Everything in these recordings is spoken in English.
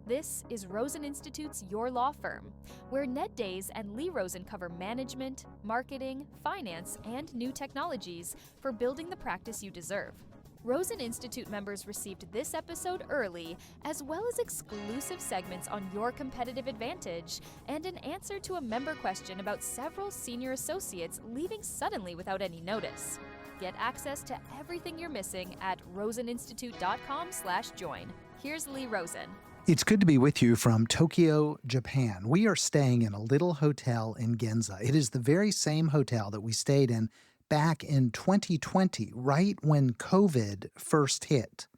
This is Rosen Institute's Your Law Firm, where Ned Days and Lee Rosen cover management, marketing, finance, and new technologies for building the practice you deserve. Rosen Institute members received this episode early, as well as exclusive segments on your competitive advantage and an answer to a member question about several senior associates leaving suddenly without any notice. Get access to everything you're missing at roseninstitute.com/join. Here's Lee Rosen. It's good to be with you from Tokyo, Japan. We are staying in a little hotel in Ginza. It is the very same hotel that we stayed in back in 2020, right when COVID first hit.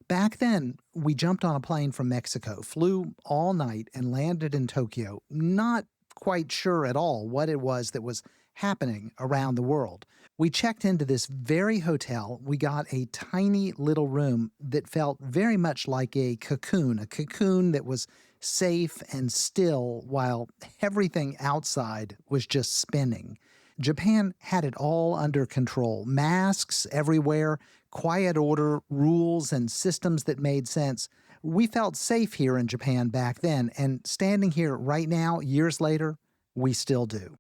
Back then, we jumped on a plane from Mexico, flew all night, and landed in Tokyo, not quite sure at all what it was that was happening around the world. We checked into this very hotel. We got a tiny little room that felt very much like a cocoon that was safe and still while everything outside was just spinning. Japan had it all under control. Masks everywhere, quiet order, rules and systems that made sense. We felt safe here in Japan back then, and standing here right now, years later, we still do.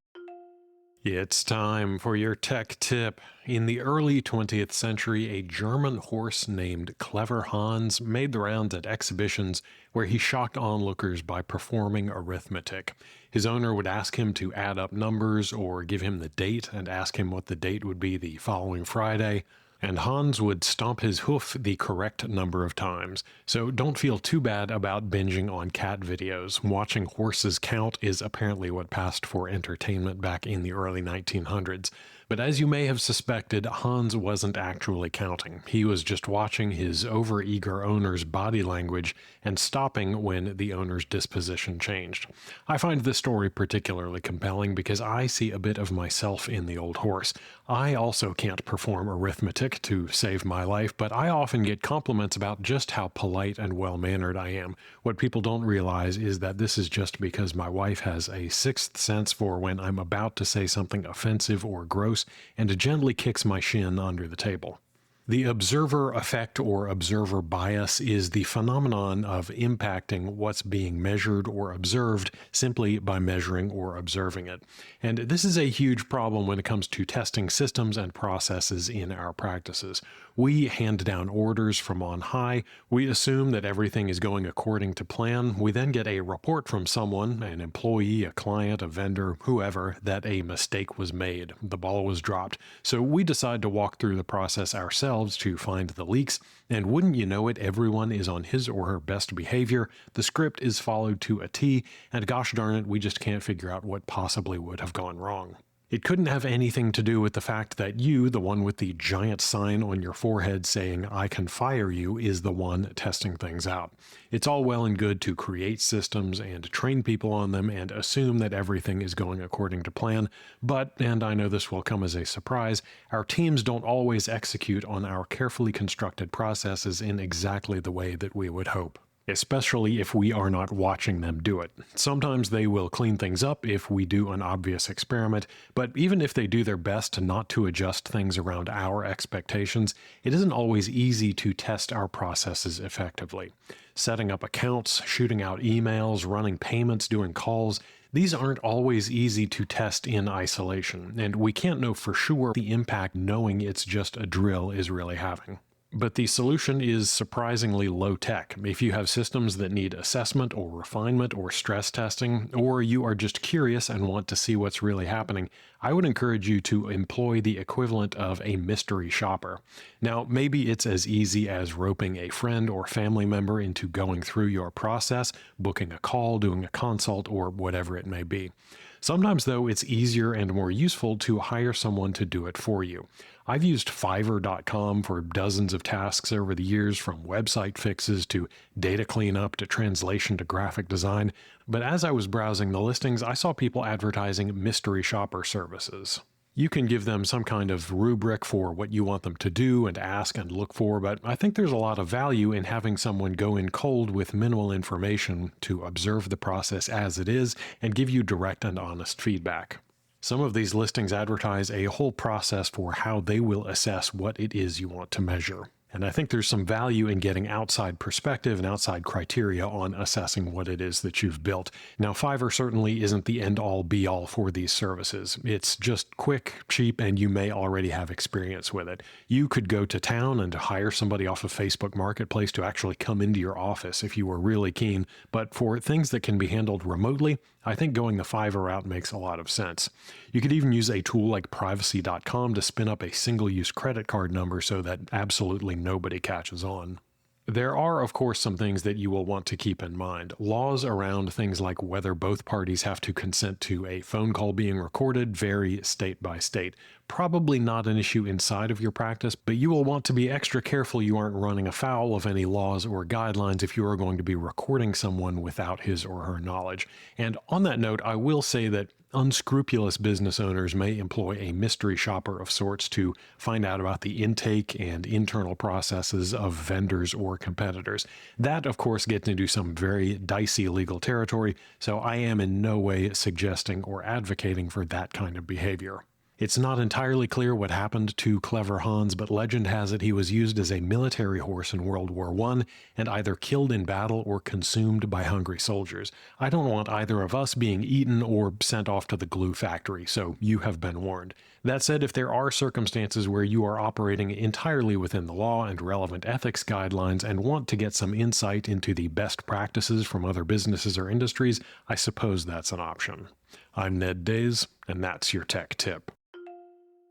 It's time for your tech tip. In the early 20th century, a German horse named Clever Hans made the rounds at exhibitions where he shocked onlookers by performing arithmetic. His owner would ask him to add up numbers or give him the date and ask him what the date would be the following Friday. And Hans would stomp his hoof the correct number of times. So don't feel too bad about binging on cat videos. Watching horses count is apparently what passed for entertainment back in the early 1900s. But as you may have suspected, Hans wasn't actually counting. He was just watching his overeager owner's body language and stopping when the owner's disposition changed. I find this story particularly compelling because I see a bit of myself in the old horse. I also can't perform arithmetic to save my life, but I often get compliments about just how polite and well-mannered I am. What people don't realize is that this is just because my wife has a sixth sense for when I'm about to say something offensive or gross, and gently kicks my shin under the table. The observer effect or observer bias is the phenomenon of impacting what's being measured or observed simply by measuring or observing it. And this is a huge problem when it comes to testing systems and processes in our practices. We hand down orders from on high. We assume that everything is going according to plan. We then get a report from someone, an employee, a client, a vendor, whoever, that a mistake was made. The ball was dropped. So we decide to walk through the process ourselves to find the leaks, and wouldn't you know it, everyone is on his or her best behavior, the script is followed to a T, and gosh darn it, we just can't figure out what possibly would have gone wrong. It couldn't have anything to do with the fact that you, the one with the giant sign on your forehead saying, "I can fire you," is the one testing things out. It's all well and good to create systems and train people on them and assume that everything is going according to plan, but, and I know this will come as a surprise, our teams don't always execute on our carefully constructed processes in exactly the way that we would hope. Especially if we are not watching them do it. Sometimes they will clean things up if we do an obvious experiment, but even if they do their best not to adjust things around our expectations, it isn't always easy to test our processes effectively. Setting up accounts, shooting out emails, running payments, doing calls, these aren't always easy to test in isolation, and we can't know for sure the impact knowing it's just a drill is really having. But the solution is surprisingly low-tech. If you have systems that need assessment or refinement or stress testing, or you are just curious and want to see what's really happening, I would encourage you to employ the equivalent of a mystery shopper. Now, maybe it's as easy as roping a friend or family member into going through your process, booking a call, doing a consult, or whatever it may be. Sometimes, though, it's easier and more useful to hire someone to do it for you. I've used Fiverr.com for dozens of tasks over the years, from website fixes to data cleanup to translation to graphic design, but as I was browsing the listings, I saw people advertising mystery shopper services. You can give them some kind of rubric for what you want them to do and ask and look for, but I think there's a lot of value in having someone go in cold with minimal information to observe the process as it is and give you direct and honest feedback. Some of these listings advertise a whole process for how they will assess what it is you want to measure. And I think there's some value in getting outside perspective and outside criteria on assessing what it is that you've built. Now, Fiverr certainly isn't the end-all be-all for these services. It's just quick, cheap, and you may already have experience with it. You could go to town and hire somebody off of Facebook Marketplace to actually come into your office if you were really keen. But for things that can be handled remotely, I think going the Fiverr route makes a lot of sense. You could even use a tool like privacy.com to spin up a single-use credit card number so that absolutely nobody catches on. There are, of course, some things that you will want to keep in mind. Laws around things like whether both parties have to consent to a phone call being recorded vary state by state. Probably not an issue inside of your practice, but you will want to be extra careful you aren't running afoul of any laws or guidelines if you are going to be recording someone without his or her knowledge. And on that note, I will say that unscrupulous business owners may employ a mystery shopper of sorts to find out about the intake and internal processes of vendors or competitors. That, of course, gets into some very dicey legal territory, so I am in no way suggesting or advocating for that kind of behavior. It's not entirely clear what happened to Clever Hans, but legend has it he was used as a military horse in World War I and either killed in battle or consumed by hungry soldiers. I don't want either of us being eaten or sent off to the glue factory, so you have been warned. That said, if there are circumstances where you are operating entirely within the law and relevant ethics guidelines and want to get some insight into the best practices from other businesses or industries, I suppose that's an option. I'm Ned Days, and that's your tech tip.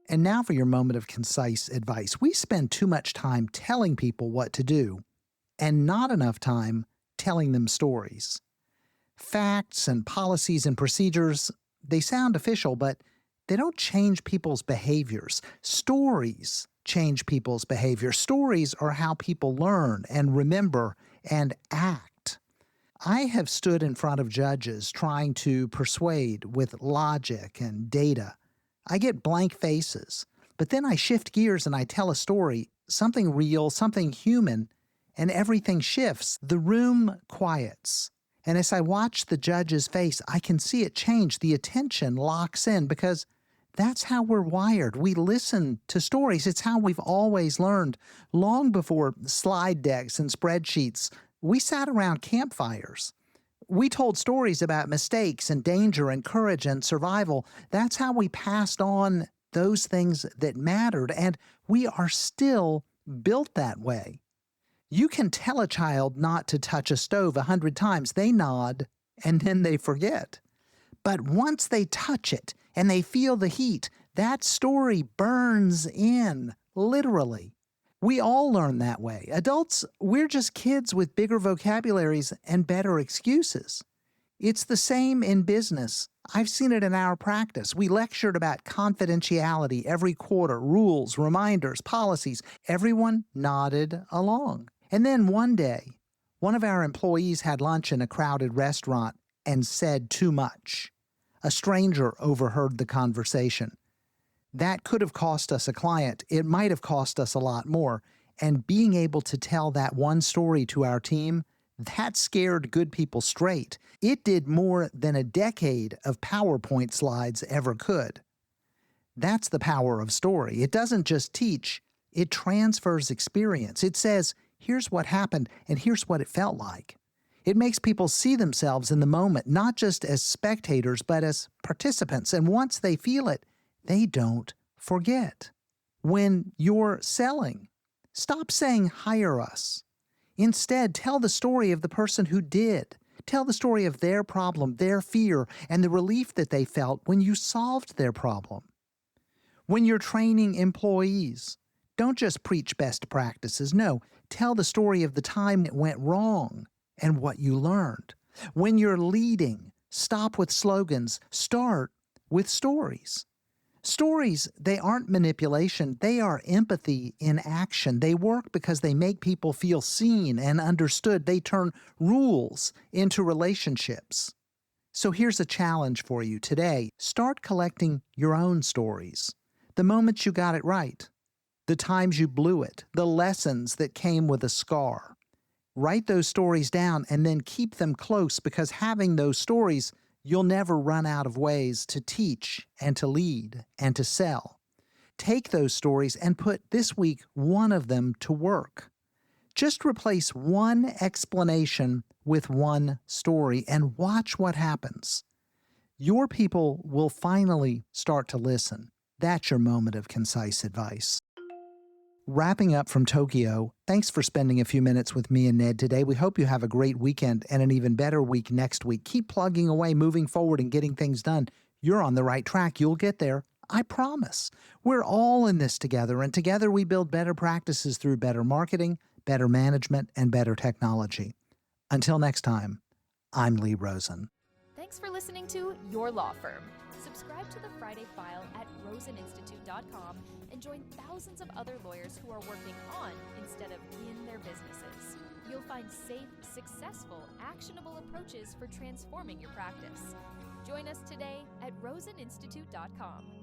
And now for your moment of concise advice. We spend too much time telling people what to do and not enough time telling them stories. Facts and policies and procedures, they sound official, but they don't change people's behaviors. Stories change people's behavior. Stories are how people learn and remember and act. I have stood in front of judges trying to persuade with logic and data. I get blank faces, but then I shift gears and I tell a story, something real, something human, and everything shifts. The room quiets. And as I watch the judge's face, I can see it change. The attention locks in because that's how we're wired. We listen to stories. It's how we've always learned. Long before slide decks and spreadsheets, we sat around campfires. We told stories about mistakes and danger and courage and survival. That's how we passed on those things that mattered, and we are still built that way. You can tell a child not to touch a stove 100 times. They nod, and then they forget. But once they touch it and they feel the heat, that story burns in, literally. We all learn that way. Adults, we're just kids with bigger vocabularies and better excuses. It's the same in business. I've seen it in our practice. We lectured about confidentiality every quarter, rules, reminders, policies. Everyone nodded along. And then one day, one of our employees had lunch in a crowded restaurant and said too much. A stranger overheard the conversation. That could have cost us a client. It might have cost us a lot more. And being able to tell that one story to our team, that scared good people straight. It did more than a decade of PowerPoint slides ever could. That's the power of story. It doesn't just teach, it transfers experience. It says, here's what happened and here's what it felt like. It makes people see themselves in the moment, not just as spectators, but as participants. And once they feel it, they don't forget. When you're selling, stop saying, hire us. Instead, tell the story of the person who did. Tell the story of their problem, their fear, and the relief that they felt when you solved their problem. When you're training employees, don't just preach best practices. No, tell the story of the time it went wrong and what you learned. When you're leading, stop with slogans. Start with stories. Stories, they aren't manipulation. They are empathy in action. They work because they make people feel seen and understood. They turn rules into relationships. So here's a challenge for you today. Start collecting your own stories. The moments you got it right, the times you blew it, the lessons that came with a scar. Write those stories down and then keep them close, because having those stories, you'll never run out of ways to teach and to lead and to sell. take those stories and put this week one of them to work. Just replace one explanation with one story and watch what happens. Your people will finally start to listen. That's your moment of concise advice. Wrapping up from Tokyo, thanks for spending a few minutes with me and Ned today. We hope you have a great weekend and an even better week next week. Keep plugging away, moving forward, and getting things done. You're on the right track. You'll get there. I promise. We're all in this together, and together we build better practices through better marketing, better management, and better technology. Until next time, I'm Lee Rosen. Thanks for listening to Your Law Firm. Subscribe to the Friday File at roseninstitute.com and join thousands of other lawyers who are working on instead of in their businesses. You'll find safe, successful, actionable approaches for transforming your practice. Join us today at roseninstitute.com.